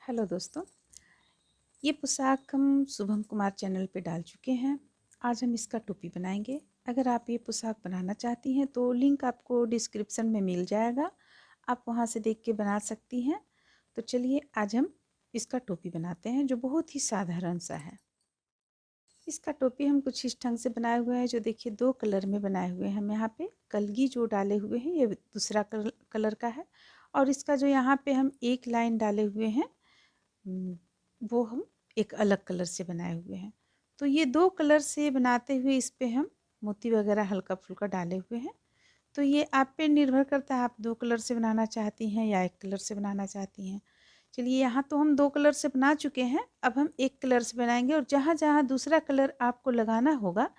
Hello दोस्तों, ये पोशाक हम शुभम कुमार चैनल पे डाल चुके हैं। आज हम इसका टोपी बनाएंगे। अगर आप ये पोशाक बनाना चाहती हैं तो लिंक आपको डिस्क्रिप्शन में मिल जाएगा, आप वहाँ से देख के बना सकती हैं। तो चलिए आज हम इसका टोपी बनाते हैं जो बहुत ही साधारण सा है। इसका टोपी हम कुछ इस ढंग से बनाए हुए हैं, जो देखिए 2 कलर में बनाए हुए हैं। हम यहाँ पे कलगी जो डाले हुए हैं ये दूसरा कलर का है, और इसका जो यहाँ पे हम एक लाइन डाले हुए हैं वो हम एक अलग कलर से बनाए हुए हैं। तो ये 2 कलर से बनाते हुए इस पे हम मोती वगैरह हल्का फुल्का डाले हुए हैं। तो ये आप पे निर्भर करता है, आप 2 कलर से बनाना चाहती हैं या 1 कलर से बनाना चाहती हैं। चलिए यहाँ तो हम 2 कलर से बना चुके हैं, अब हम 1 कलर से बनाएंगे। और जहाँ जहाँ दूसरा कलर आपको लगाना होगा,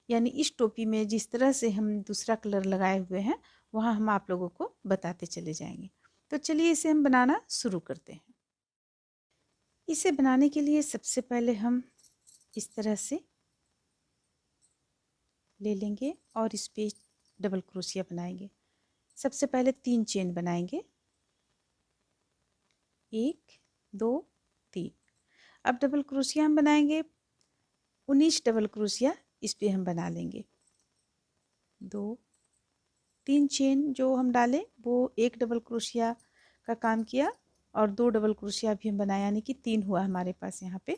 यानी इस टोपी में जिस तरह से हम दूसरा कलर लगाए हुए हैं वहाँ हम आप लोगों को बताते चले जाएंगे। तो चलिए इसे हम बनाना शुरू करते हैं। इसे बनाने के लिए सबसे पहले हम इस तरह से ले लेंगे और इस पे डबल क्रोशिया बनाएंगे। सबसे पहले 3 चेन बनाएंगे, 1 2 3। अब डबल क्रोशिया हम बनाएंगे 19 डबल क्रोशिया इस पे हम बना लेंगे। 3 चेन जो हम डाले वो 1 डबल क्रोशिया का काम किया, और 2 डबल क्रोशिया भी हम बनाए, यानी कि 3 हुआ हमारे पास यहाँ पे।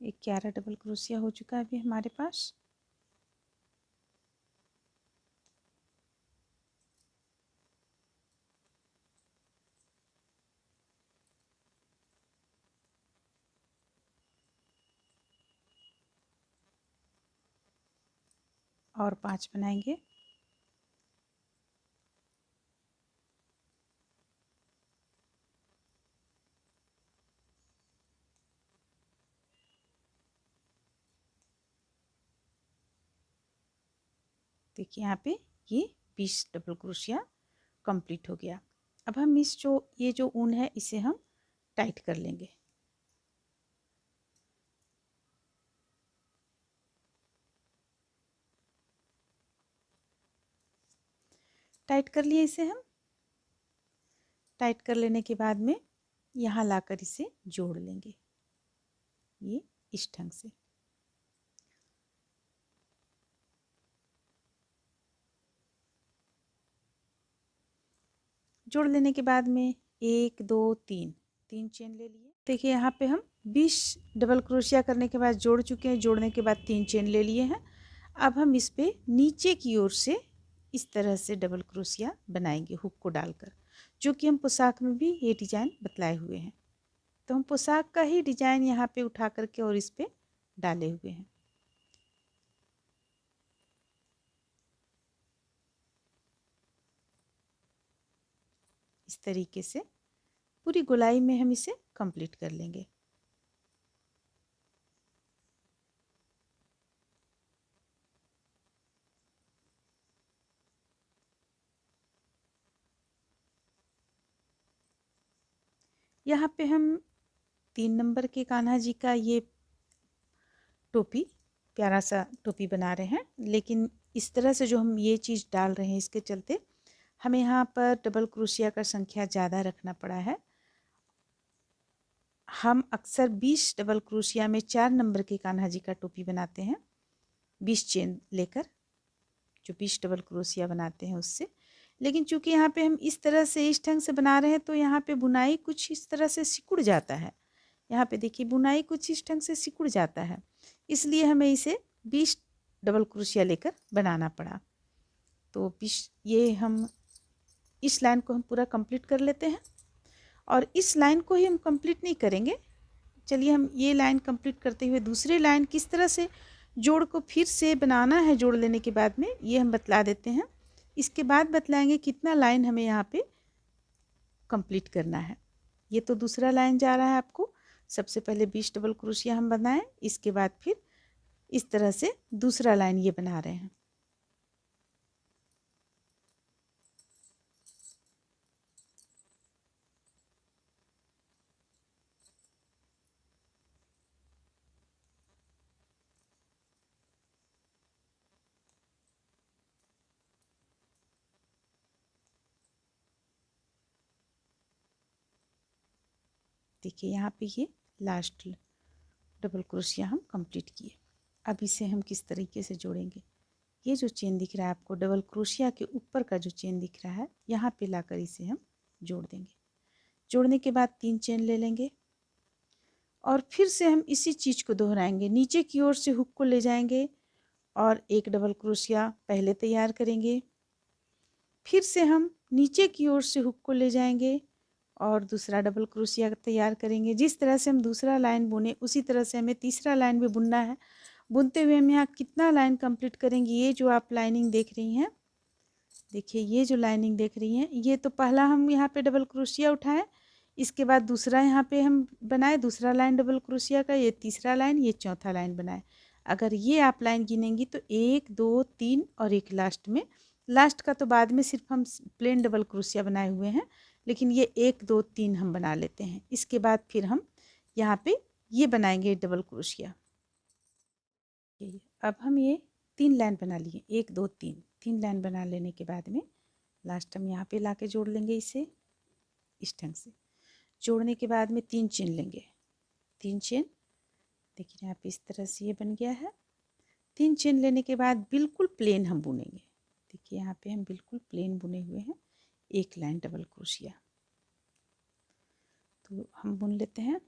एक 11 डबल क्रोशिया हो चुका है अभी हमारे पास। और 5 बनाएंगे। देखिए यहाँ पे ये 20 डबल क्रोशिया कंप्लीट हो गया। अब हम ये जो ऊन है इसे हम टाइट कर लेंगे। टाइट कर लिए इसे हम। टाइट कर लेने के बाद में यहाँ लाकर इसे जोड़ लेंगे, ये इस ढंग से। जोड़ लेने के बाद में 1 2 3 3 चेन ले लिए। देखिए यहाँ पे हम 20 डबल क्रोशिया करने के बाद जोड़ चुके हैं। जोड़ने के बाद 3 चेन ले लिए हैं। अब हम इस पे नीचे की ओर से इस तरह से डबल क्रोशिया बनाएंगे हुक को डालकर, जो कि हम पोशाक में भी ये डिजाइन बतलाए हुए हैं। तो हम पोशाक का ही डिजाइन यहाँ पे उठा करके और इस पे डाले हुए हैं। इस तरीके से पूरी गोलाई में हम इसे कंप्लीट कर लेंगे। यहाँ पे हम 3 नंबर के कान्हा जी का ये टोपी, प्यारा सा टोपी बना रहे हैं। लेकिन इस तरह से जो हम ये चीज़ डाल रहे हैं, इसके चलते हमें यहाँ पर डबल क्रोशिया का संख्या ज़्यादा रखना पड़ा है। हम अक्सर 20 डबल क्रोशिया में 4 नंबर के कान्हा जी का टोपी बनाते हैं, 20 चेन लेकर, जो 20 डबल क्रोशिया बनाते हैं उससे। लेकिन चूंकि यहाँ पे हम इस तरह से इस ढंग से बना रहे हैं तो यहाँ पे बुनाई कुछ इस तरह से सिकुड़ जाता है। यहाँ पे देखिए बुनाई कुछ इस ढंग से सिकुड़ जाता है, इसलिए हमें इसे 20 डबल क्रोशिया लेकर बनाना पड़ा। तो 20 ये हम इस लाइन को हम पूरा कंप्लीट कर लेते हैं। और इस लाइन को ही हम कंप्लीट नहीं करेंगे। चलिए हम ये लाइन कंप्लीट करते हुए दूसरी लाइन किस तरह से जोड़ को फिर से बनाना है जोड़ लेने के बाद में, ये हम बतला देते हैं। इसके बाद बतलाएंगे कितना लाइन हमें यहाँ पे कंप्लीट करना है। ये तो दूसरा लाइन जा रहा है आपको। सबसे पहले 20 डबल क्रोशिया हम बनाएं, इसके बाद फिर इस तरह से दूसरा लाइन ये बना रहे हैं। देखिए यहाँ पे ये लास्ट डबल क्रोशिया हम कंप्लीट किए। अब इसे हम किस तरीके से जोड़ेंगे, ये जो चेन दिख रहा है आपको डबल क्रोशिया के ऊपर का जो चेन दिख रहा है, यहाँ पे लाकर इसे हम जोड़ देंगे। जोड़ने के बाद 3 चेन ले लेंगे और फिर से हम इसी चीज़ को दोहराएंगे। नीचे की ओर से हुक को ले जाएंगे और एक डबल क्रोशिया पहले तैयार करेंगे। फिर से हम नीचे की ओर से हुक को ले जाएंगे और दूसरा डबल क्रोशिया तैयार करेंगे। जिस तरह से हम दूसरा लाइन बुने उसी तरह से हमें तीसरा लाइन भी बुनना है। बुनते हुए हम यहाँ कितना लाइन कंप्लीट करेंगे, ये जो आप लाइनिंग देख रही हैं, देखिए ये जो लाइनिंग देख रही हैं, ये तो पहला हम यहाँ पे डबल क्रोशिया उठाएं, इसके बाद दूसरा यहाँ पे हम बनाए, दूसरा लाइन डबल क्रोशिया का, ये तीसरा लाइन, ये चौथा लाइन बनाए। अगर ये आप लाइन गिनेंगी तो 1 2 3 और एक लास्ट में, लास्ट का तो बाद में सिर्फ हम प्लेन डबल क्रोशिया बनाए हुए हैं, लेकिन ये 1 2 3 हम बना लेते हैं। इसके बाद फिर हम यहाँ पे ये बनाएंगे डबल क्रोशिया। अब हम ये 3 लाइन बना लिए, 1 2 3 लाइन बना लेने के बाद में लास्ट हम यहाँ पे लाके जोड़ लेंगे इसे इस ढंग से। जोड़ने के बाद में 3 चेन लेंगे, 3 चेन देखिए यहाँ पे इस तरह से ये बन गया है। 3 चेन लेने के बाद बिल्कुल प्लेन हम बुनेंगे। देखिए यहाँ पे हम बिल्कुल प्लेन बुने हुए हैं, एक लाइन डबल क्रोशिया। तो हम बुन लेते हैं,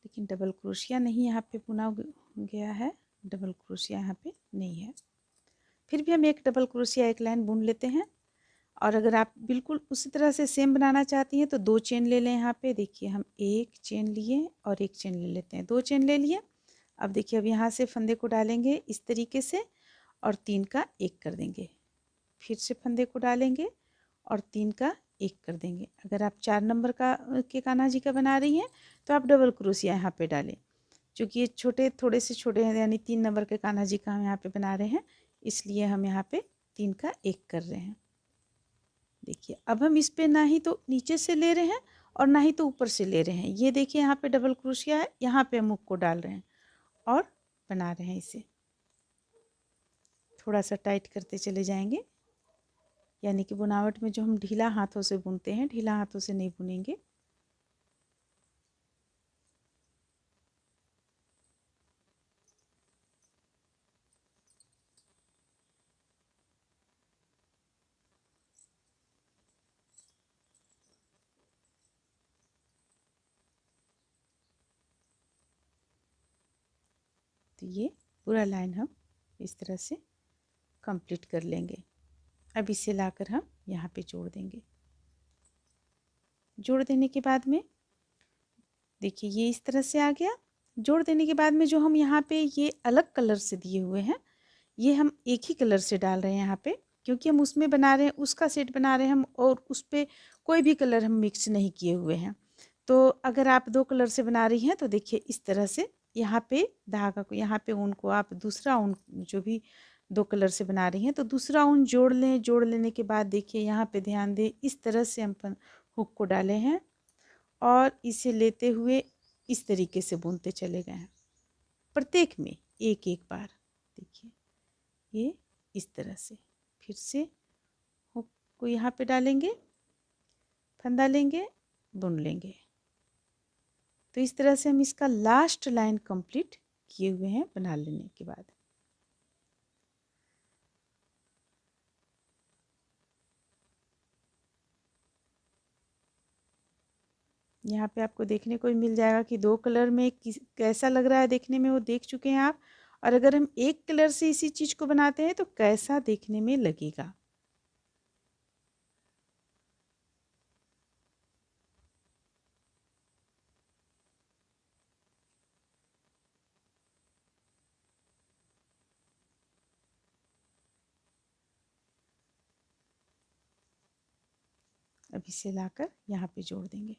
लेकिन डबल क्रोशिया नहीं यहाँ पे बुना गया है, डबल क्रोशिया यहाँ पे नहीं है। फिर भी हम एक डबल क्रोशिया एक लाइन बुन लेते हैं। और अगर आप बिल्कुल उसी तरह से सेम बनाना चाहती हैं तो 2 चेन ले लें। यहाँ पे देखिए हम एक चेन लिए और एक चेन ले लेते हैं, 2 चेन ले लिए। अब देखिए अब यहाँ से फंदे को डालेंगे इस तरीके से और 3 का 1 कर देंगे, फिर से फंदे को डालेंगे और 3 का 1 कर देंगे। अगर आप 4 नंबर का के कान्हा जी का बना रही हैं तो आप डबल क्रोशिया यहाँ पे डालें, क्योंकि ये छोटे थोड़े से छोटे हैं, यानी 3 नंबर के कान्हा जी का हम यहाँ पे बना रहे हैं, इसलिए हम यहाँ पे 3 का 1 कर रहे हैं। देखिए अब हम इस पे ना ही तो नीचे से ले रहे हैं और ना ही तो ऊपर से ले रहे हैं। ये देखिए यहाँ पे डबल क्रोशिया है, यहाँ पे हम हुक को डाल रहे हैं और बना रहे हैं। इसे थोड़ा सा टाइट करते चले जाएंगे, यानी कि बुनावट में जो हम ढीला हाथों से बुनते हैं, ढीला हाथों से नहीं बुनेंगे। तो ये पूरा लाइन हम इस तरह से कंप्लीट कर लेंगे। अब इसे लाकर हम यहाँ पे जोड़ देंगे। जोड़ देने के बाद में देखिए ये इस तरह से आ गया। जोड़ देने के बाद में जो हम यहाँ पे ये अलग कलर से दिए हुए हैं, ये हम एक ही कलर से डाल रहे हैं यहाँ पे, क्योंकि हम उसमें बना रहे हैं, उसका सेट बना रहे हैं हम, और उस पर कोई भी कलर हम मिक्स नहीं किए हुए हैं। तो अगर आप 2 कलर से बना रही हैं तो देखिए इस तरह से यहाँ पे धागा को, यहाँ पे ऊन को आप दूसरा ऊन जो भी 2 कलर से बना रही हैं तो दूसरा ऊन जोड़ लें। जोड़ लेने के बाद देखिए यहाँ पे ध्यान दें, इस तरह से हम हुक को डाले हैं और इसे लेते हुए इस तरीके से बुनते चले गए हैं, प्रत्येक में एक एक बार। देखिए ये इस तरह से फिर से हुक को यहाँ पे डालेंगे, फंदा लेंगे, बुन लेंगे। तो इस तरह से हम इसका लास्ट लाइन कंप्लीट किए हुए हैं बना लेने के बाद। यहाँ पे आपको देखने को मिल जाएगा कि 2 कलर में कैसा लग रहा है देखने में, वो देख चुके हैं आप। और अगर हम एक कलर से इसी चीज़ को बनाते हैं तो कैसा देखने में लगेगा। अब इसे लाकर यहाँ पे जोड़ देंगे।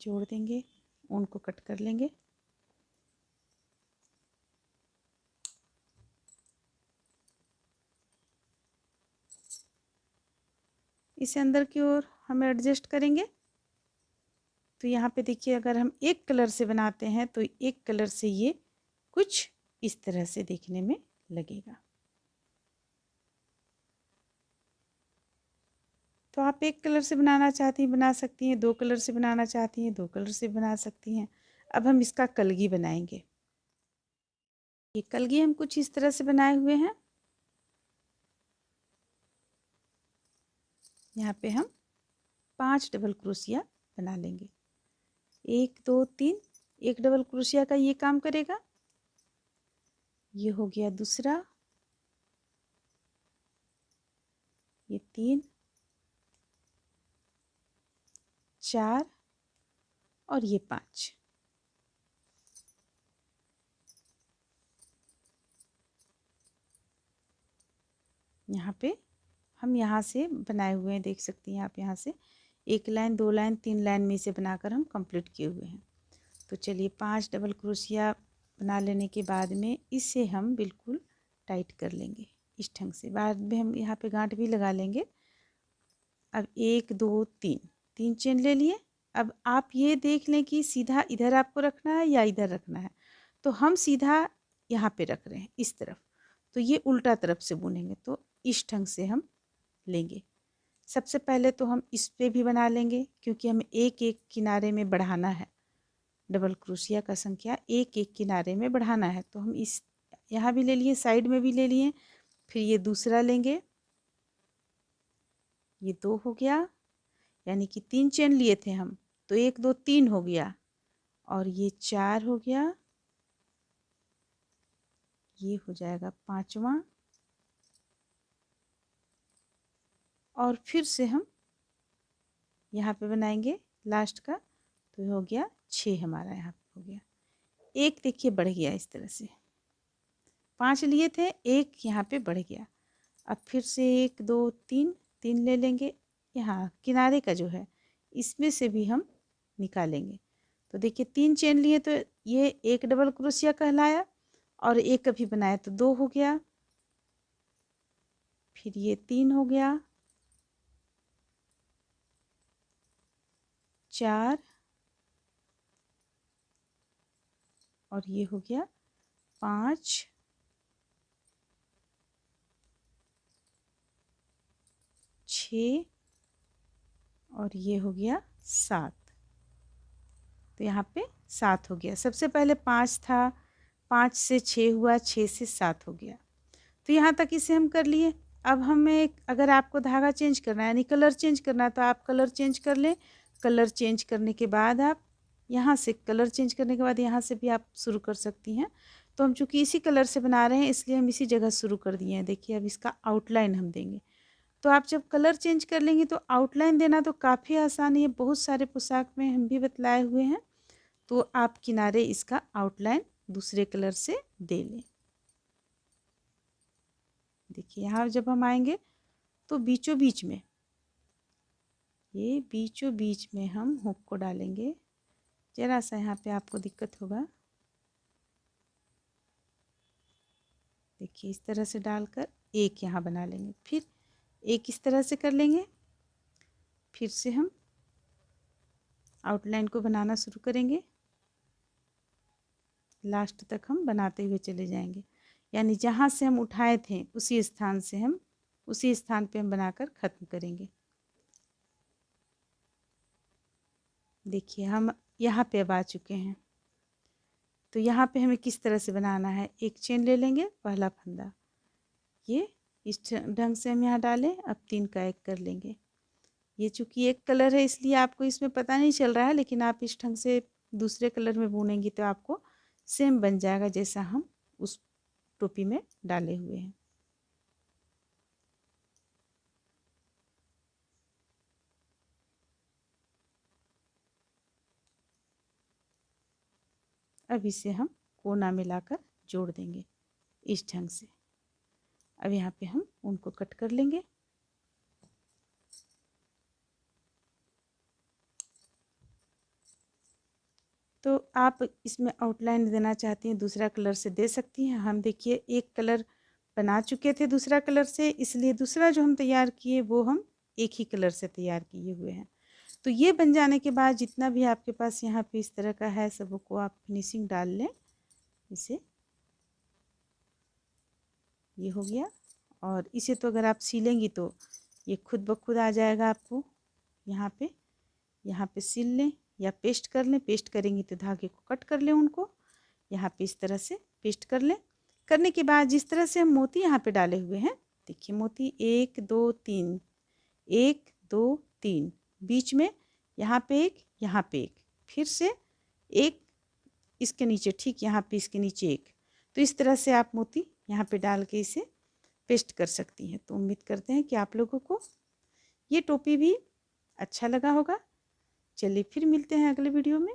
जोड़ देंगे, ऊन को कट कर लेंगे। इसे अंदर की ओर हम एडजस्ट करेंगे। तो यहाँ पे देखिए, अगर हम एक कलर से बनाते हैं तो एक कलर से ये कुछ इस तरह से देखने में लगेगा। तो आप एक कलर से बनाना चाहती हैं बना सकती हैं, दो कलर से बनाना चाहती हैं दो कलर से बना सकती हैं। अब हम इसका कलगी बनाएंगे। ये कलगी हम कुछ इस तरह से बनाए हुए हैं। यहाँ पे हम 5 डबल क्रोशिया बना लेंगे। 1 2 3, एक डबल क्रोशिया का ये काम करेगा। ये हो गया दूसरा, ये 3 4 और ये 5। यहाँ पे हम यहाँ से बनाए हुए हैं, देख सकती हैं आप। यहाँ से एक लाइन, दो लाइन, तीन लाइन में से बनाकर हम कंप्लीट किए हुए हैं। तो चलिए 5 डबल क्रोशिया बना लेने के बाद में इसे हम बिल्कुल टाइट कर लेंगे इस ढंग से। बाद में हम यहाँ पे गांठ भी लगा लेंगे। अब 1 2 3, 3 चेन ले लिए। अब आप ये देख लें कि सीधा इधर आपको रखना है या इधर रखना है। तो हम सीधा यहाँ पे रख रहे हैं इस तरफ, तो ये उल्टा तरफ से बुनेंगे। तो इस ढंग से हम लेंगे। सबसे पहले तो हम इस पे भी बना लेंगे, क्योंकि हमें एक एक किनारे में बढ़ाना है। डबल क्रोशिया का संख्या एक एक किनारे में बढ़ाना है। तो हम इस यहाँ भी ले लिए, साइड में भी ले लिए। फिर ये दूसरा लेंगे, ये 2 हो गया, यानी कि 3 चेन लिए थे हम, तो 1 2 3 हो गया। और ये 4 हो गया, ये हो जाएगा 5वां। और फिर से हम यहाँ पे बनाएंगे लास्ट का, तो ये हो गया 6 हमारा यहाँ पे हो गया। एक देखिए बढ़ गया इस तरह से, 5 लिए थे, एक यहाँ पे बढ़ गया। अब फिर से 1 2 3, 3 ले लेंगे। यहाँ किनारे का जो है इसमें से भी हम निकालेंगे। तो देखिए 3 चेन लिए तो ये एक डबल क्रोशिया कहलाया, और एक अभी बनाया तो 2 हो गया। फिर ये 3 हो गया, 4 और ये हो गया 5, 6 और ये हो गया 7। तो यहाँ पे 7 हो गया। सबसे पहले 5 था, 5 से 6 हुआ, 6 से 7 हो गया। तो यहाँ तक इसे हम कर लिए। अब हमें अगर आपको धागा चेंज करना है, यानी कलर चेंज करना है, तो आप कलर चेंज कर लें। कलर चेंज करने के बाद आप यहाँ से, कलर चेंज करने के बाद यहाँ से भी आप शुरू कर सकती हैं। तो हम चूँकि इसी कलर से बना रहे हैं, इसलिए हम इसी जगह शुरू कर दिए हैं। देखिए अब इसका आउटलाइन हम देंगे। तो आप जब कलर चेंज कर लेंगे तो आउटलाइन देना तो काफ़ी आसान है। बहुत सारे पोशाक में हम भी बतलाए हुए हैं। तो आप किनारे इसका आउटलाइन दूसरे कलर से दे लें। देखिए यहाँ जब हम आएंगे तो बीचों बीच में, ये बीचों बीच में हम हुक को डालेंगे। जरा सा यहाँ पे आपको दिक्कत होगा। देखिए इस तरह से डालकर एक यहाँ बना लेंगे, फिर एक इस तरह से कर लेंगे। फिर से हम आउटलाइन को बनाना शुरू करेंगे, लास्ट तक हम बनाते हुए चले जाएंगे। यानी जहाँ से हम उठाए थे उसी स्थान से हम, उसी स्थान पे हम बनाकर ख़त्म करेंगे। देखिए हम यहाँ पे अब आ चुके हैं। तो यहाँ पे हमें किस तरह से बनाना है, एक चेन ले लेंगे, पहला फंदा ये इस ढंग से हम यहाँ डालें। अब 3 का 1 कर लेंगे। ये चूँकि एक कलर है इसलिए आपको इसमें पता नहीं चल रहा है, लेकिन आप इस ढंग से दूसरे कलर में बुनेंगी तो आपको सेम बन जाएगा जैसा हम उस टोपी में डाले हुए हैं। अब इसे हम कोना मिलाकर जोड़ देंगे इस ढंग से। अब यहाँ पे हम उनको कट कर लेंगे। तो आप इसमें आउटलाइन देना चाहती हैं दूसरा कलर से दे सकती हैं। हम देखिए एक कलर बना चुके थे दूसरा कलर से, इसलिए दूसरा जो हम तैयार किए वो हम एक ही कलर से तैयार किए हुए हैं। तो ये बन जाने के बाद जितना भी आपके पास यहाँ पे इस तरह का है सबको आप फिनिशिंग डाल लें। इसे ये हो गया। और इसे तो अगर आप सिलेंगी तो ये खुद ब खुद आ जाएगा आपको। यहाँ पे सिल लें या पेस्ट कर लें। पेस्ट करेंगी तो धागे को कट कर लें उनको। यहाँ पे इस तरह से पेस्ट कर लें। करने के बाद जिस तरह से हम मोती यहाँ पे डाले हुए हैं, देखिए मोती 1 2 3, 1 2 3, बीच में यहाँ पे एक, यहाँ पे एक, फिर से एक इसके नीचे, ठीक यहाँ पे इसके नीचे एक। तो इस तरह से आप मोती यहाँ पे डाल के इसे पेस्ट कर सकती हैं। तो उम्मीद करते हैं कि आप लोगों को ये टोपी भी अच्छा लगा होगा। चलिए फिर मिलते हैं अगले वीडियो में।